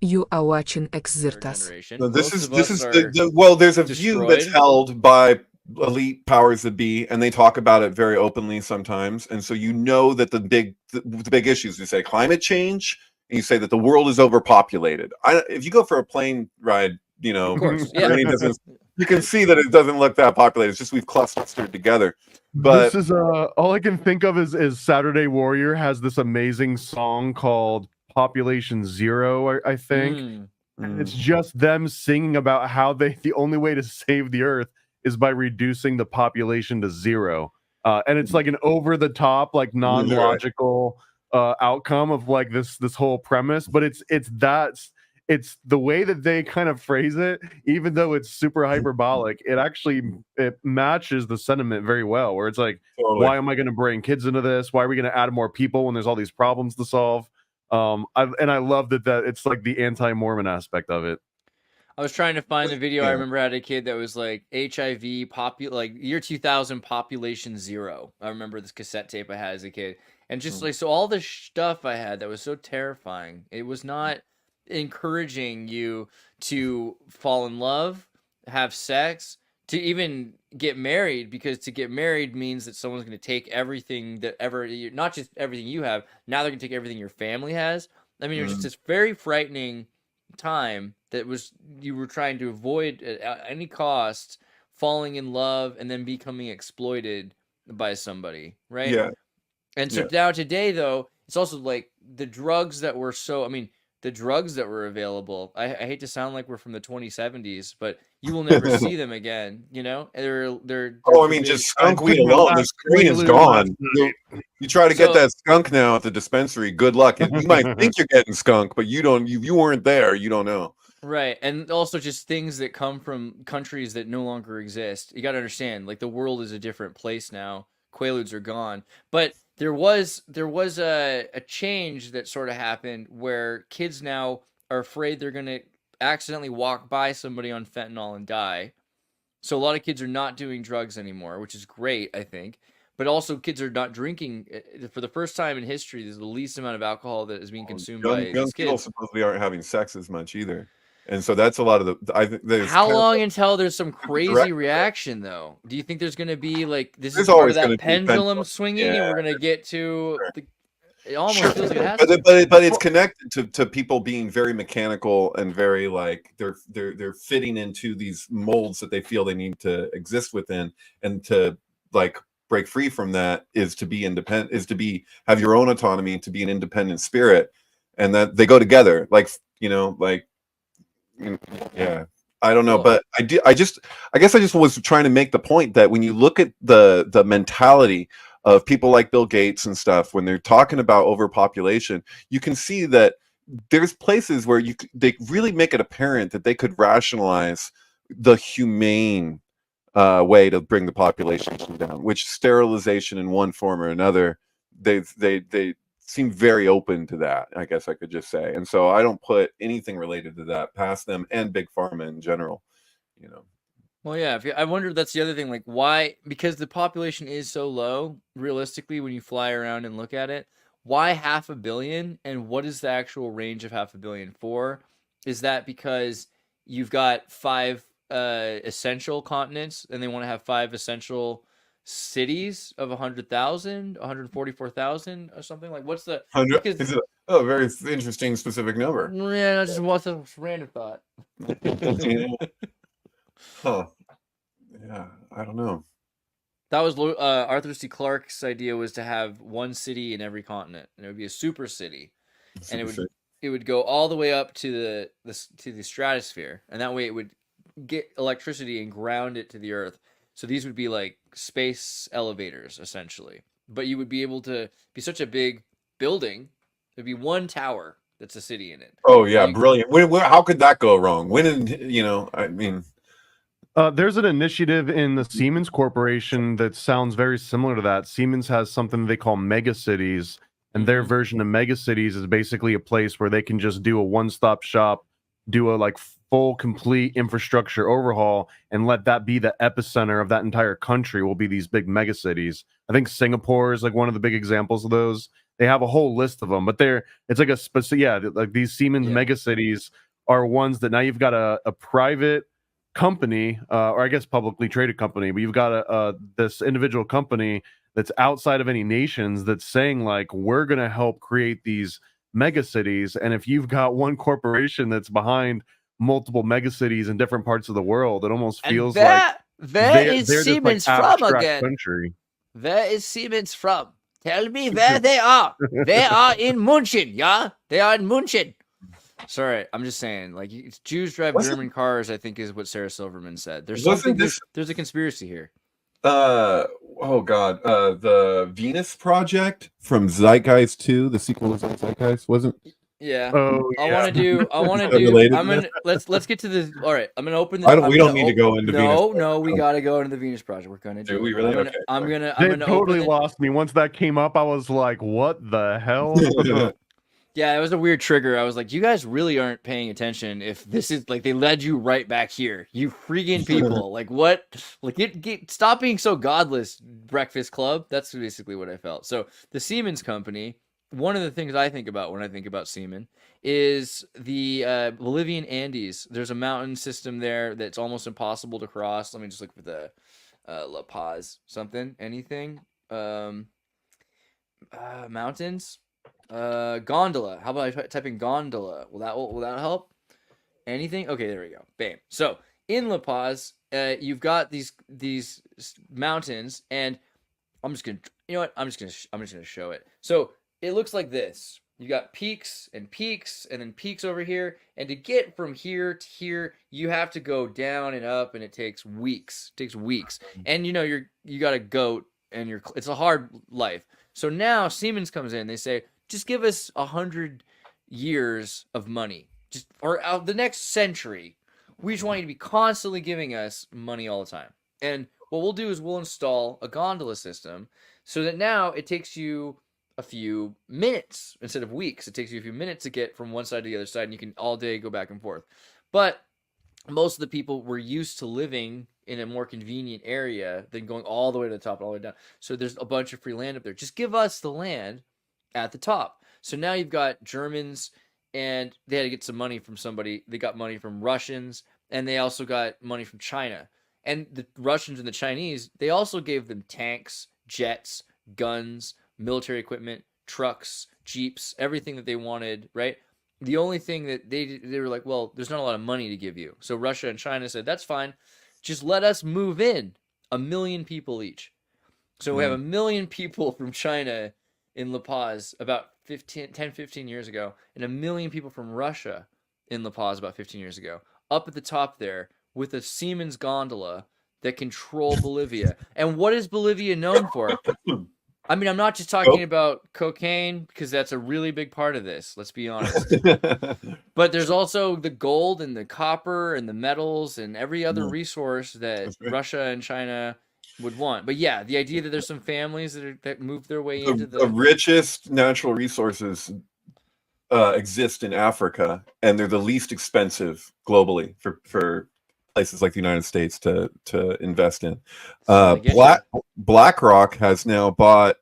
You are watching Xirtus. generation. No, Most of us are well, there's a view that's destroyed. held by elite powers that be, and they talk about it very openly sometimes. And so you know that the big issues, you say climate change, and you say that the world is overpopulated. If you go for a plane ride, Of course, yeah. Germany doesn't. You can see that it doesn't look that populated. It's just we've clustered together. This But is all I can think of is Saturday Warrior has this amazing song called Population Zero, I think. And it's just them singing about how the only way to save the earth is by reducing the population to zero. And it's like an over the top, like non-logical outcome of like this whole premise, but it's the way that they kind of phrase it, even though it's super hyperbolic, it matches the sentiment very well, where it's like, totally. why am I going to bring kids into this? Why are we going to add more people when there's all these problems to solve? I love that it's like the anti-Mormon aspect of it. I was trying to find the video. I remember I had a kid that was like HIV like year 2000 population zero. I remember this cassette tape I had as a kid, and just like so all the stuff I had that was so terrifying. It was not encouraging you to fall in love, have sex, to even get married, because to get married means that someone's going to take everything that not just everything you have, now they're going to take everything your family has. I mean, it was just this very frightening time that you were trying to avoid at any cost falling in love and then becoming exploited by somebody, right? Yeah. And so now today, though, it's also like the drugs that were the drugs that were available. I hate to sound like we're from the 2070s, but you will never see them again. You know, they're I mean, just skunk weed alone. The screen is gone. You try to get that skunk now at the dispensary. Good luck. You might think you're getting skunk, but you don't. You weren't there. You don't know. Right, and also just things that come from countries that no longer exist. You got to understand, like the world is a different place now. Quaaludes are gone, but there was a change that sort of happened where kids now are afraid they're going to accidentally walk by somebody on fentanyl and die. So a lot of kids are not doing drugs anymore, which is great, I think. But also kids are not drinking. For the first time in history, there's the least amount of alcohol that is being consumed by young these people kids. supposedly aren't having sex as much either. And so that's a lot of the. I think there's how long until there's some crazy reaction, though? Do you think there's going to be like this there's is part always of gonna that be pendulum swinging, and we're going to get to? It almost feels like it has. But it's connected to people being very mechanical and very like they're fitting into these molds that they feel they need to exist within, and to like break free from that is to be independent, is to have your own autonomy, to be an independent spirit, and that they go together. Like yeah, I don't know, but I guess I just was trying to make the point that when you look at the mentality of people like Bill Gates and stuff, when they're talking about overpopulation, you can see that there's places where they really make it apparent that they could rationalize the humane way to bring the population down, which sterilization in one form or another, they seem very open to that, I guess I could just say. And so I don't put anything related to that past them and big pharma in general, you know. Well, yeah, I wonder, that's the other thing, like why, because the population is so low, realistically, when you fly around and look at it, why 500 million, and what is the actual range of 500 million for? Is that because you've got 5 essential continents and they want to have 5 essential cities of 100,000, 144,000 or something? Like what's the 100 is a very interesting specific number. Yeah, just what's a random thought. Huh. Yeah, I don't know. That was Arthur C. Clarke's idea, was to have one city in every continent, and it would be a super city, and it would go all the way up to the stratosphere, and that way it would get electricity and ground it to the earth. So these would be like space elevators, essentially. But you would be able to be such a big building. There'd be one tower that's a city in it. Oh yeah, brilliant. How could that go wrong? I mean. There's an initiative in the Siemens Corporation that sounds very similar to that. Siemens has something they call Megacities, and their version of Megacities is basically a place where they can just do a one-stop shop, do a like full, complete infrastructure overhaul, and let that be the epicenter of that entire country. Will be these big megacities. I think Singapore is like one of the big examples of those. they have a whole list of them, but it's like a specific, like these Siemens megacities are ones that now you've got a private company, or I guess publicly traded company, but you've got this individual company that's outside of any nations that's saying like, we're going to help create these megacities. And if you've got one corporation that's behind multiple megacities in different parts of the world, it almost feels like where is Siemens from again? Country. Where is Siemens from? Tell me where they are. They are in München, yeah? They are in München. Sorry, I'm just saying, like, Jews drive German cars, I think is what Sarah Silverman said. There's a conspiracy here. Oh god, the Venus Project from Zeitgeist 2, the sequel to Zeitgeist, wasn't? Yeah. Oh, I yeah. want to do. Related I'm to gonna let's get to the. All right, I'm gonna open. We don't need to go into Venus. No, we gotta go into the Venus Project. We're gonna do. Do we really? I'm gonna totally open lost me once that came up. I was like, "What the hell?" Yeah, it was a weird trigger. I was like, you guys really aren't paying attention if this is like they led you right back here. You freaking people. Like what? Like stop being so godless, Breakfast Club. That's basically what I felt. So the Siemens company, one of the things I think about when I think about Siemens is the Bolivian Andes. There's a mountain system there that's almost impossible to cross. Let me just look for the La Paz anything. Mountains. Gondola. How about I type in gondola? Will that help? Anything? Okay, there we go. Bam. So in La Paz, you've got these mountains, and I'm just gonna show it. So it looks like this. You got peaks and then peaks over here, and to get from here to here, you have to go down and up, and it takes weeks. And you got a goat, and it's a hard life. So now Siemens comes in. They say, just give us 100 years of money, or the next century. We just want you to be constantly giving us money all the time. And what we'll do is we'll install a gondola system so that now it takes you a few minutes instead of weeks. It takes you a few minutes to get from one side to the other side, and you can all day go back and forth. But most of the people were used to living in a more convenient area than going all the way to the top and all the way down. So there's a bunch of free land up there. Just give us the land at the top. So now you've got Germans, and they had to get some money from somebody. They got money from Russians, and they also got money from China. And the Russians and the Chinese, they also gave them tanks, jets, guns, military equipment, trucks, jeeps, everything that they wanted, right? The only thing that they were like, well, there's not a lot of money to give you. So Russia and China said, that's fine. Just let us move in 1 million people each. So we have 1 million people from China in La Paz about 10-15 years ago, and 1 million people from Russia in La Paz about 15 years ago, up at the top there with a Siemens gondola that control Bolivia. And what is Bolivia known for? I mean, I'm not just talking about cocaine, because that's a really big part of this, let's be honest. But there's also the gold and the copper and the metals and every other resource that Russia and China would want. But yeah, the idea that there's some families that move their way into the richest natural resources exist in Africa, and they're the least expensive globally for places like the United States to invest in. BlackRock has now bought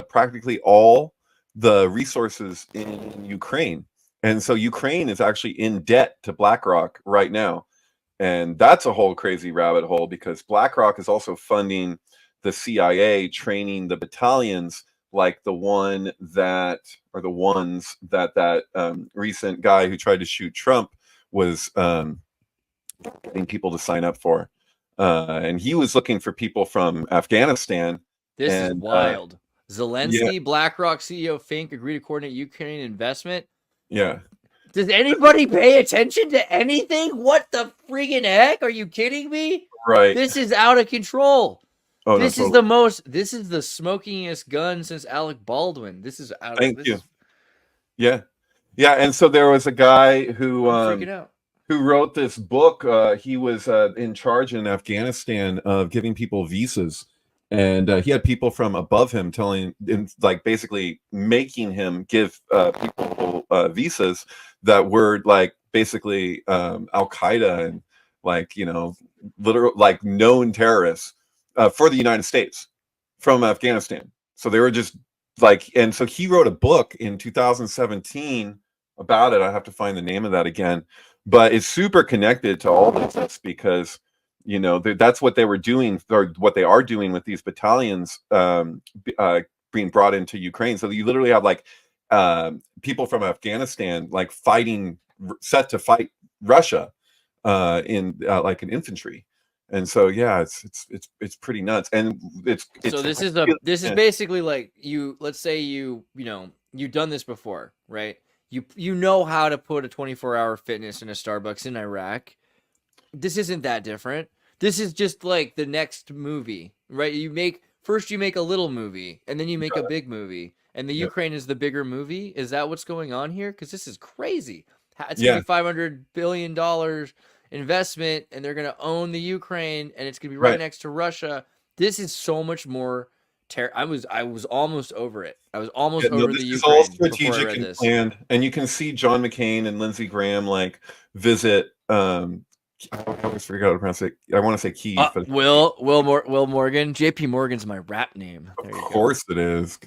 practically all the resources in Ukraine, and so Ukraine is actually in debt to BlackRock right now. And that's a whole crazy rabbit hole, because BlackRock is also funding the CIA, training the battalions like the ones that recent guy who tried to shoot Trump was getting people to sign up for. And he was looking for people from Afghanistan. This is wild. Zelensky, BlackRock CEO Fink agree to coordinate Ukraine investment. Yeah. Does anybody pay attention to anything? What the freaking heck? Are you kidding me? Right. This is out of control. Oh, this is this is the smokingest gun since Alec Baldwin. This is out of Thank you. Yeah. Yeah. And so there was a guy who freaking out. Who wrote this book. He was in charge in Afghanistan of giving people visas. And he had people from above him basically making him give people visas that were like basically Al-Qaeda and literal known terrorists for the United States from Afghanistan. So they were just like, and so he wrote a book in 2017 about it. I have to find the name of that again, but it's super connected to all this because, you know, that's what they were doing, or what they are doing with these battalions being brought into Ukraine. So you literally have like people from Afghanistan like fighting, set to fight Russia in like an infantry. And so yeah, it's pretty nuts. And it's So this is basically like, let's say you know, you've done this before, right? You know how to put a 24-hour fitness in a Starbucks in Iraq. This isn't that different. This is just like the next movie, right? You make a little movie, and then you make a big movie, and the Ukraine is the bigger movie. Is that what's going on here? Because this is crazy. It's gonna be $500 billion investment, and they're gonna own the Ukraine, and it's gonna be right next to Russia. This is so much more. I was almost over it. I was almost over the Ukraine. All strategic and planned, and you can see John McCain and Lindsey Graham like visit. I always forget how to pronounce it. I want to say Kyiv, but Will Morgan. JP Morgan's my rap name. Of course it is.